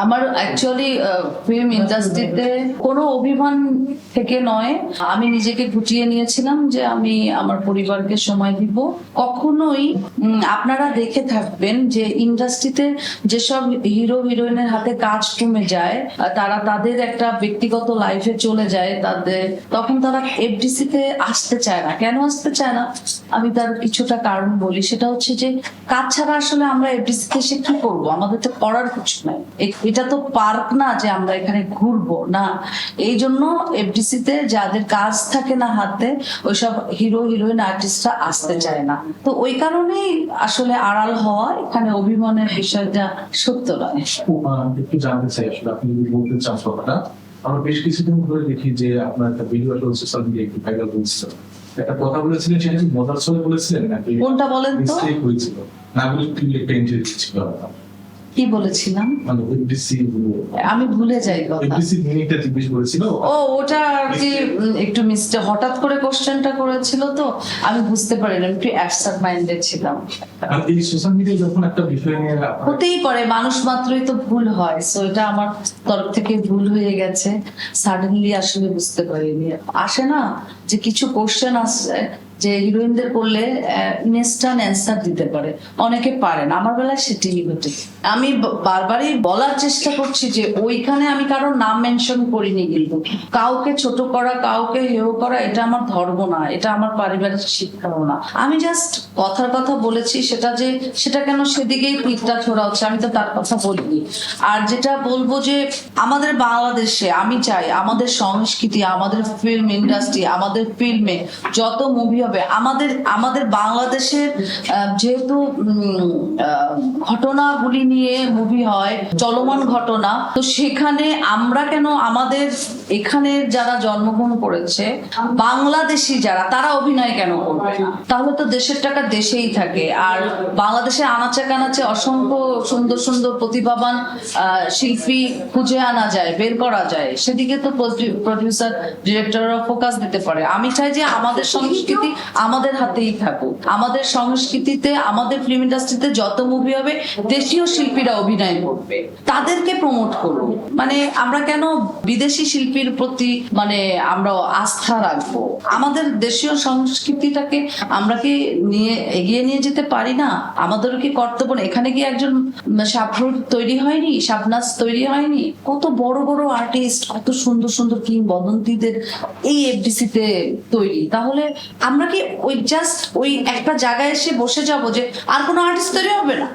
আমার actually film ইন্ডাস্ট্রিতে কোনো অভিমান থেকে নয়, আমি নিজেকে গুটিয়ে নিয়েছিলাম যে আমি আমার পরিবারকে সময় দিব। কখনোই আপনারা দেখে থাকবেন যে ইন্ডাস্ট্রিতে যেসব হিরো হিরোইনের হাতে কাজ কমে যায়, তারা তাদের একটা ব্যক্তিগত লাইফে চলে যায়, তখন তারা এফডিসি তে আসতে চায় না। কেন আসতে চায় না আমি তার কিছুটা কারণ বলি। সেটা হচ্ছে যে কাজ ছাড়া আসলে আমরা এফডিসি তে এসে কি করবো, আমাদের তো করার কিছু নাই। এটা তো পার্ক না যে আমরা এখানে ঘুরবো না। এই জন্য এফডিসি তে যাদের কাজ থাকে না হাতে, ওইসব হিরো হিরোইন আর্টিস্টরা আসতে চায় না। তো ওই কারণেই আসলে আড়াল হওয়া, এখানে অভিমানের বিষয়টা সত্য নয়। একটু জানতে চাই আসলে আপনি যদি বলতে চান কথাটা। আমরা বেশ কিছুদিন ধরে দেখি যে আপনার একটা ভিডিও সোশ্যাল মিডিয়া একটু ভাইরাল হচ্ছে, একটা কথা বলেছিলেন, সেটা কি মজার ছলে বলেছিলেন নাকি কোনটা বলেন তো? মিস্টেক হয়েছিল না, বলে কি একটা ইন্টারভিউ ছিল, কি বলেছিলাম মানে এফডিসি আমি ভুলে যাই কথা। এফডিসি মিনিটটা জিজ্ঞেস করেছিল। ও ওটা আর কি একটু মিস্টেক, হঠাৎ করে কোশ্চেনটা করেছিল তো আমি বুঝতে পারিনি, একটু অ্যাবসেন্ট মাইন্ডেড ছিলাম। আর এই সোশ্যাল মিডিয়ায় যখন একটা বিষয় নিয়ে হতেই পারে, মানুষ মাত্রই তো ভুল হয়। সো এটা আমার তরফ থেকে ভুল হয়ে গেছে, সাডেনলি আসলে বুঝতে পারিনি। আসে না যে কিছু কোশ্চেন আসে যে হিরোইনদের করলে ইনস্ট্যান্ট অ্যান্সার দিতে পারে, অনেকে পারে না। আমার বেলায় সেটাই ঘটে। আমি বারবারই বলার চেষ্টা করছি যে ওইখানে আমি কারোর নাম মেনশন করিনি, কিন্তু কাউকে ছোট করা, কাউকে হেয় করা এটা আমার ধর্ম না, এটা আমার পারিবারিক শিক্ষাও না। আমি জাস্ট কথার কথা বলেছি, সেটা কেন সেদিকেই তীরটা ছোড়া হচ্ছে, আমি তো তার কথা বলিনি। আর যেটা বলবো যে আমাদের বাংলাদেশে আমি চাই আমাদের সংস্কৃতি, আমাদের ফিল্ম ইন্ডাস্ট্রি, আমাদের ফিল্মে যত মুভি হবে, আমাদের বাংলাদেশের যেহেতু ঘটনাগুলি নিয়ে মুভি হয়, চলমান ঘটনা, তো সেখানে আমরা কেন আমাদের এখানে যারা জন্মগ্রহণ করেছে বাংলাদেশি যারা, তারা অভিনয় কেন করবে না? তাহলে তো দেশের টাকা দেশেই থাকে। আর বাংলাদেশে আনাচে কানাচে অসংখ্য সুন্দর সুন্দর প্রতিভাবান শিল্পী খুঁজে আনা যায়, বের করা যায়, সেদিকে তো প্রডিউসার ডিরেক্টররা ফোকাস দিতে পারে। আমি চাই যে আমাদের সংস্কৃতি আমাদের হাতেই থাকুক, আমাদের সংস্কৃতিতে, আমাদের ফিল্ম ইন্ডাস্ট্রিতে যত মুভি হবে দেশীয় শিল্পীরা অভিনয় করবে, তাদেরকে প্রমোট করুন। মানে আমরা কেন বিদেশি শিল্পীর প্রতি মানে আমরা আস্থা রাখবো? আমাদের দেশীয় সংস্কৃতিটাকে আমরা কি এগিয়ে নিয়ে যেতে পারি না? আমাদের কি কর্তব্য না? এখানে কি একজন শাবনুর তৈরি হয়নি, শাবনাজ তৈরি হয়নি? কত বড় বড় আর্টিস্ট, কত সুন্দর সুন্দর কিংবদন্তিদের এই এফডিসি তে তৈরি। তাহলে আমরা কি ওই জাস্ট ওই একটা জায়গায় এসে বসে যাব যে আর কোনো আর্টিস্ট তৈরি হবে না?